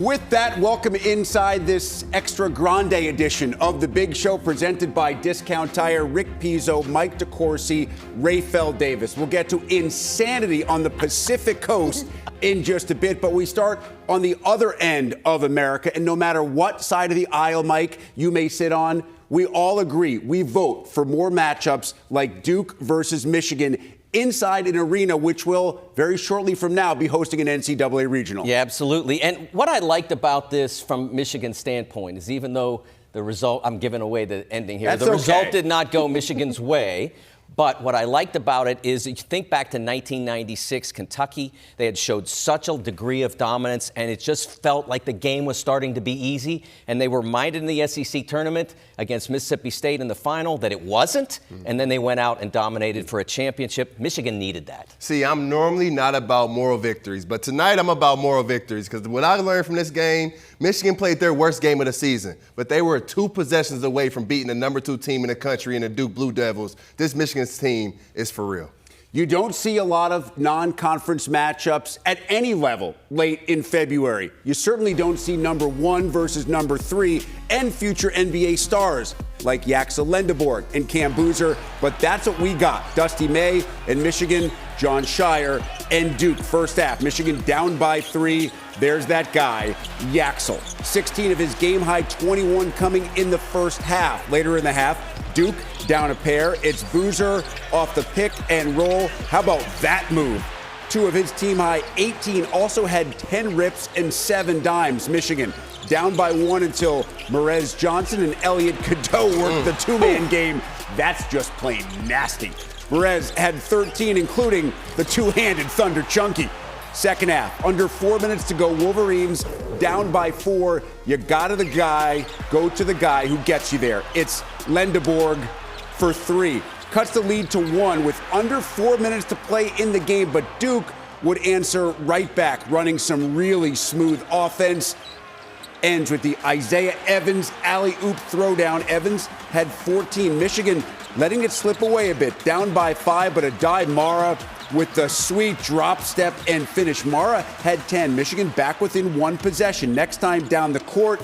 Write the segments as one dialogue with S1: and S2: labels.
S1: With that, welcome inside this extra grande edition of The Big Show presented by Discount Tire. Rick Pizzo, Mike DeCourcy, Rafael Davis. We'll get to insanity on the Pacific Coast in just a bit, but we start on the other end of America. And no matter what side of the aisle, Mike, you may sit on, we all agree. We vote for more matchups like Duke versus Michigan inside an arena which will very shortly from now be hosting an NCAA regional.
S2: Yeah, absolutely. And what I liked about this from Michigan's standpoint is even though the result, I'm giving away the ending here, result did not go Michigan's way. But what I liked about it is if you think back to 1996, Kentucky, they had showed such a degree of dominance, and it just felt like the game was starting to be easy. And they were reminded in the SEC tournament against Mississippi State in the final that it wasn't. And then they went out and dominated for a championship. Michigan needed that.
S3: See, I'm normally not about moral victories, but tonight I'm about moral victories because what I learned from this game, Michigan played their worst game of the season, but they were 2 possessions away from beating the number 2 team in the country in the Duke Blue Devils. This Michigan's team is for real.
S1: You don't see a lot of non-conference matchups at any level late in February. You certainly don't see number 1 versus number 3 and future NBA stars like Yaxel Lendeborg and Cam Boozer, but that's what we got. Dusty May and Michigan, John Shire and Duke. First half, Michigan down by 3. There's that guy, Yaxel. 16 of his game-high 21 coming in the first half. Later in the half, Duke down a pair. It's Boozer off the pick and roll. How about that move? 2 of his team-high 18 also had 10 rips and 7 dimes. Michigan down by 1 until Merez Johnson and Elliot Cadeau worked the 2-man game. That's just plain nasty. Merez had 13, including the 2-handed Thunder Chunky. Second half, under 4 minutes to go. Wolverines down by 4. You got to go to the guy who gets you there. It's Lendeborg for 3. Cuts the lead to 1 with under 4 minutes to play in the game, but Duke would answer right back, running some really smooth offense. Ends with the Isaiah Evans alley-oop throwdown. Evans had 14. Michigan letting it slip away a bit, down by 5, but Adai Mara with the sweet drop step and finish. Mara had 10. Michigan back within 1 possession. Next time down the court,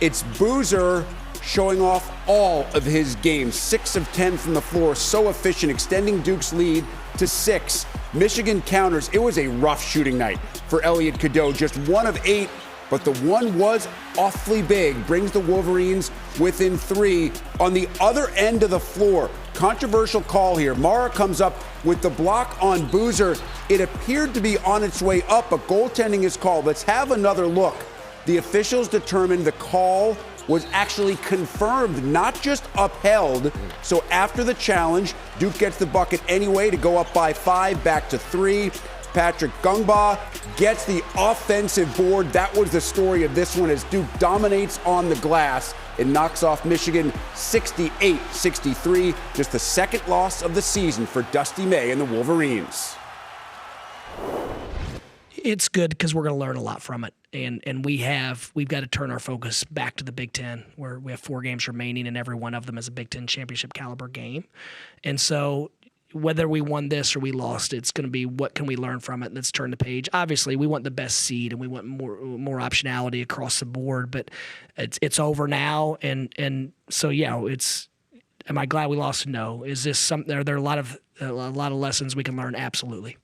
S1: it's Boozer showing off all of his games. 6 of 10 from the floor, so efficient, extending Duke's lead to 6. Michigan counters. It was a rough shooting night for Elliot Cadeau, just 1 of 8. But the one was awfully big, brings the Wolverines within 3. On the other end of the floor, controversial call here. Mara comes up with the block on Boozer. It appeared to be on its way up, but goaltending is called. Let's have another look. The officials determined the call was actually confirmed, not just upheld. So after the challenge, Duke gets the bucket anyway to go up by 5, back to 3. Patrick Gungba gets the offensive board. That was the story of this one as Duke dominates on the glass and knocks off Michigan 68-63. Just the second loss of the season for Dusty May and the Wolverines.
S4: It's good because we're going to learn a lot from it. And we've got to turn our focus back to the Big Ten, where we have 4 games remaining and every one of them is a Big Ten championship caliber game. And so whether we won this or we lost, it's going to be what can we learn from it. Let's turn the page. Obviously, we want the best seed and we want more optionality across the board. But it's over now, and so it's. Am I glad we lost? No. Is this something? Are there a lot of lessons we can learn? Absolutely.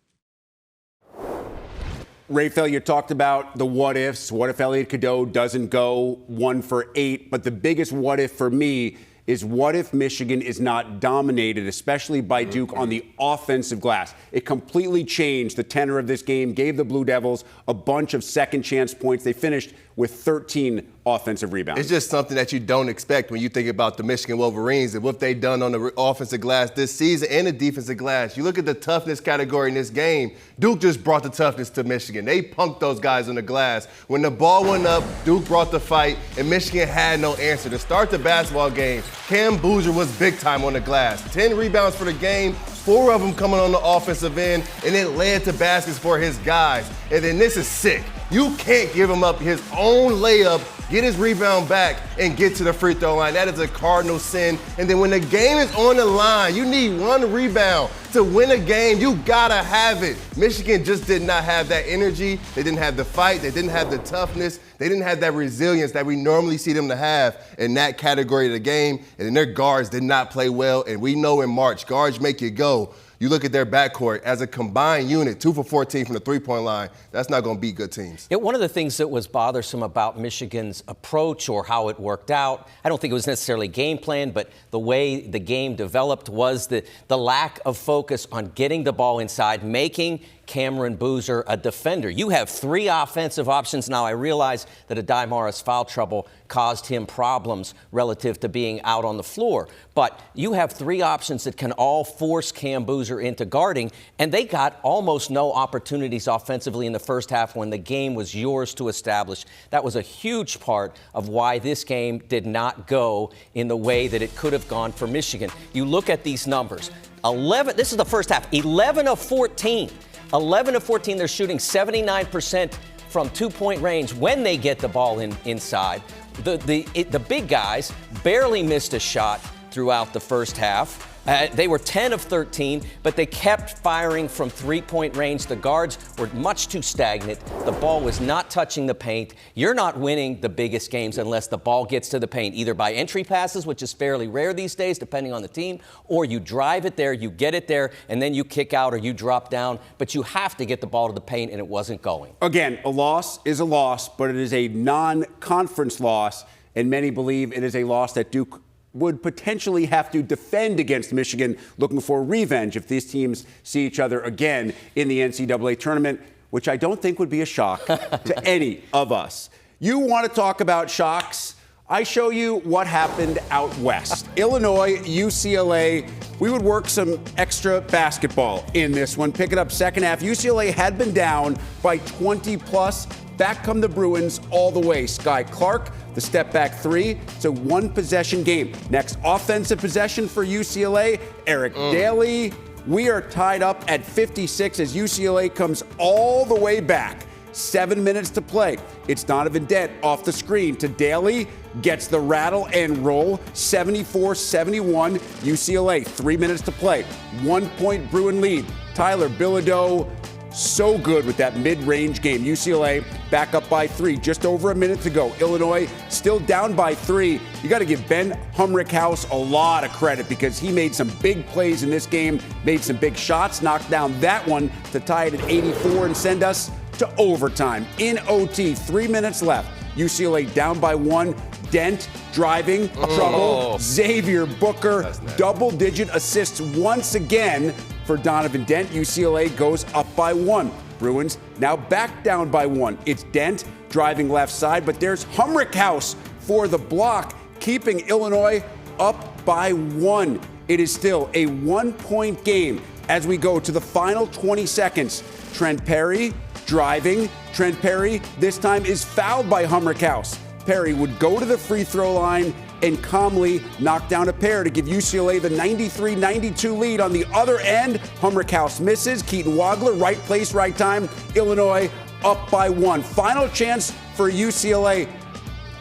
S1: Rafael, you talked about the what ifs. What if Elliot Cadeau doesn't go 1 for 8? But the biggest what if for me is what if Michigan is not dominated, especially by Duke, on the offensive glass? It completely changed the tenor of this game, gave the Blue Devils a bunch of second chance points. They finished with 13 offensive rebounds.
S3: It's just something that you don't expect when you think about the Michigan Wolverines and what they've done on the offensive glass this season and the defensive glass. You look at the toughness category in this game, Duke just brought the toughness to Michigan. They punked those guys on the glass. When the ball went up, Duke brought the fight, and Michigan had no answer. To start the basketball game, Cam Boozer was big time on the glass. 10 rebounds for the game, 4 of them coming on the offensive end, and it led to baskets for his guys. And then this is sick. You can't give him up his own layup get his rebound back, and get to the free throw line. That is a cardinal sin. And then when the game is on the line, you need one rebound. To win a game, you gotta have it. Michigan just did not have that energy. They didn't have the fight. They didn't have the toughness. They didn't have that resilience that we normally see them to have in that category of the game. And then their guards did not play well. And we know in March, guards make you go. You look at their backcourt as a combined unit, 2 for 14 from the three-point line. That's not going to beat good teams.
S2: One of the things that was bothersome about Michigan's approach or how it worked out, I don't think it was necessarily game plan, but the way the game developed was the lack of focus on getting the ball inside, making Cameron Boozer a defender. You have 3 offensive options. Now, I realize that Adai Mara's foul trouble caused him problems relative to being out on the floor. But you have 3 options that can all force Cam Boozer into guarding, and they got almost no opportunities offensively in the first half when the game was yours to establish. That was a huge part of why this game did not go in the way that it could have gone for Michigan. You look at these numbers. This is the first half, 11 of 14. 11 of 14, they're shooting 79% from two-point range when they get the ball inside. The big guys barely missed a shot throughout the first half. They were 10 of 13, but they kept firing from three-point range. The guards were much too stagnant. The ball was not touching the paint. You're not winning the biggest games unless the ball gets to the paint, either by entry passes, which is fairly rare these days, depending on the team, or you drive it there, you get it there, and then you kick out or you drop down. But you have to get the ball to the paint, and it wasn't going.
S1: Again, a loss is a loss, but it is a non-conference loss, and many believe it is a loss that Duke would potentially have to defend against Michigan, looking for revenge if these teams see each other again in the NCAA tournament, which I don't think would be a shock to any of us. You want to talk about shocks? I show you what happened out west. Illinois, UCLA. We would work some extra basketball in this one. Pick it up second half. UCLA had been down by 20-plus. Back come the Bruins all the way. Sky Clark, the step-back 3. It's a one-possession game. Next offensive possession for UCLA, Eric Daly. We are tied up at 56 as UCLA comes all the way back. 7 minutes to play. It's Donovan Dent off the screen to Daly. Gets the rattle and roll. 74-71. UCLA, 3 minutes to play. 1 point Bruin lead. Tyler Bilodeau, so good with that mid-range game. UCLA back up by 3, just over a minute to go. Illinois still down by 3. You got to give Ben Humrickhouse a lot of credit because he made some big plays in this game, made some big shots, knocked down that one to tie it at 84 and send us to overtime. In OT, 3 minutes left. UCLA down by 1. Dent driving, trouble. Xavier Booker, double-digit assists once again for Donovan Dent. UCLA goes up by 1. Bruins now back down by 1. It's Dent driving left side, but there's Humrickhouse for the block, keeping Illinois up by 1. It is still a 1-point game as we go to the final 20 seconds. Trent Perry driving. Trent Perry this time is fouled by Humrickhouse. Perry would go to the free throw line and calmly knock down a pair to give UCLA the 93-92 lead. On the other end, Humrickhouse misses. Keaton Wagler, right place, right time. Illinois up by 1. Final chance for UCLA.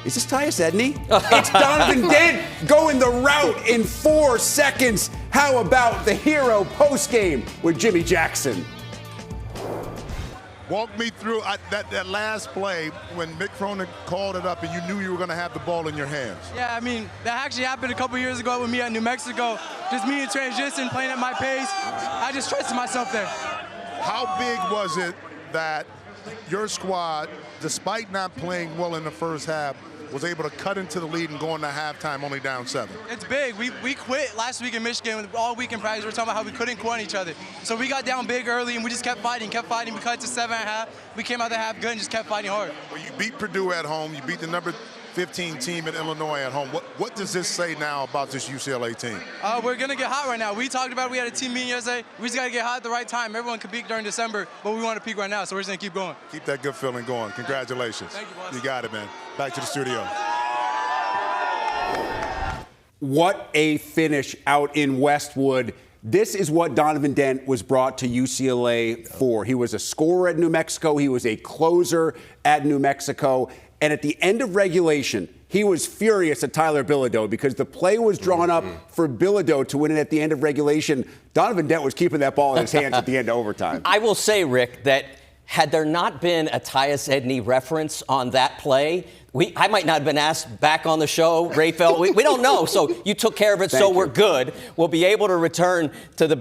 S1: Is this Tyus Edney? It's Donovan Dent going the route in 4 seconds. How about the hero postgame with Jimmy Jackson?
S5: Walk me through that last play when Mick Cronin called it up and you knew you were going to have the ball in your hands.
S6: Yeah, I mean, that actually happened a couple years ago with me at New Mexico. Just me in transition, playing at my pace. I just trusted myself there.
S5: How big was it that your squad, despite not playing well in the first half, was able to cut into the lead and go into halftime only down 7?
S6: It's big. We quit last week in Michigan. All week in practice, we were talking about how we couldn't quit on each other. So we got down big early, and we just kept fighting. We cut to 7.5. We came out the half good and just kept fighting hard.
S5: Well, you beat Purdue at home. You beat the number 15 team in Illinois at home. What does this say now about this UCLA team?
S6: We're going to get hot right now. We talked about it. We had a team meeting yesterday. We just got to get hot at the right time. Everyone can peak during December, but we want to peak right now, so we're just going to keep going.
S5: Keep that good feeling going. Congratulations.
S6: Thank you, boss.
S5: You got it, man. Back to the studio.
S1: What a finish out in Westwood. This is what Donovan Dent was brought to UCLA for. He was a scorer at New Mexico. He was a closer at New Mexico. And at the end of regulation, he was furious at Tyler Bilodeau because the play was drawn up for Bilodeau to win it at the end of regulation. Donovan Dent was keeping that ball in his hands at the end of overtime.
S2: I will say, Rick, that had there not been a Tyus Edney reference on that play, I might not have been asked back on the show, Rafael. We don't know. So you took care of it, so we're good. We'll be able to return to the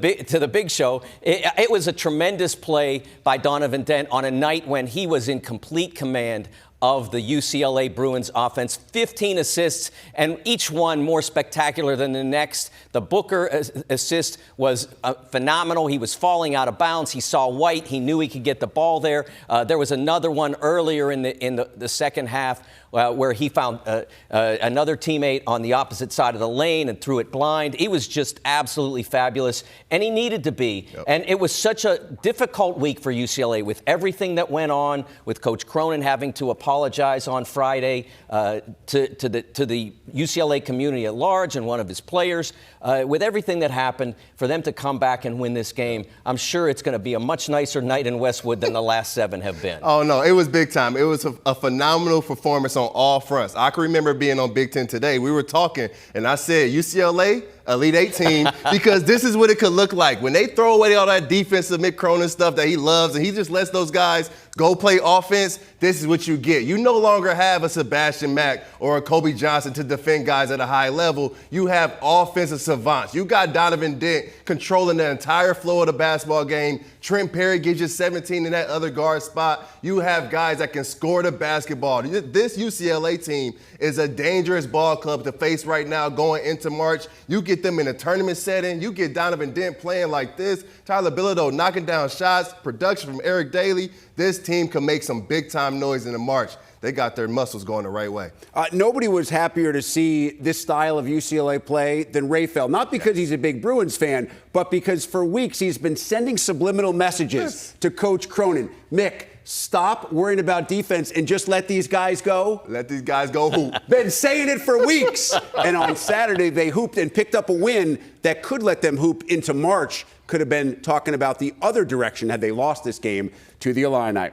S2: big show. It was a tremendous play by Donovan Dent on a night when he was in complete command of the UCLA Bruins offense. 15 assists, and each one more spectacular than the next. The Booker assist was phenomenal. He was falling out of bounds. He saw white. He knew he could get the ball there. There was another one earlier in the second half where he found another teammate on the opposite side of the lane and threw it blind. He was just absolutely fabulous, and he needed to be. Yep. And it was such a difficult week for UCLA with everything that went on, with Coach Cronin having to apologize on Friday to the UCLA community at large and one of his players. With everything that happened, for them to come back and win this game, I'm sure it's going to be a much nicer night in Westwood than the last 7 have been.
S3: Oh, no, it was big time. It was a phenomenal performance on all fronts. I can remember being on Big Ten Today. We were talking, and I said, UCLA, Elite 8 team, because this is what it could look like. When they throw away all that defensive Mick Cronin stuff that he loves, and he just lets those guys go play offense, this is what you get. You no longer have a Sebastian Mack or a Kobe Johnson to defend guys at a high level. You have offensive savants. You got Donovan Dent controlling the entire flow of the basketball game. Trent Perry gives you 17 in that other guard spot. You have guys that can score the basketball. This UCLA team is a dangerous ball club to face right now going into March. You get them in a tournament setting. You get Donovan Dent playing like this. Tyler Bilodeau knocking down shots. Production from Eric Daly. This team can make some big-time noise in the March. They got their muscles going the right way.
S1: Nobody was happier to see this style of UCLA play than Rafael. Not because he's a big Bruins fan, but because for weeks he's been sending subliminal messages to Coach Cronin. Mick, stop worrying about defense and just let these guys go.
S3: Let these guys go hoop.
S1: Been saying it for weeks. And on Saturday, they hooped and picked up a win that could let them hoop into March. Could have been talking about the other direction had they lost this game to the Illini.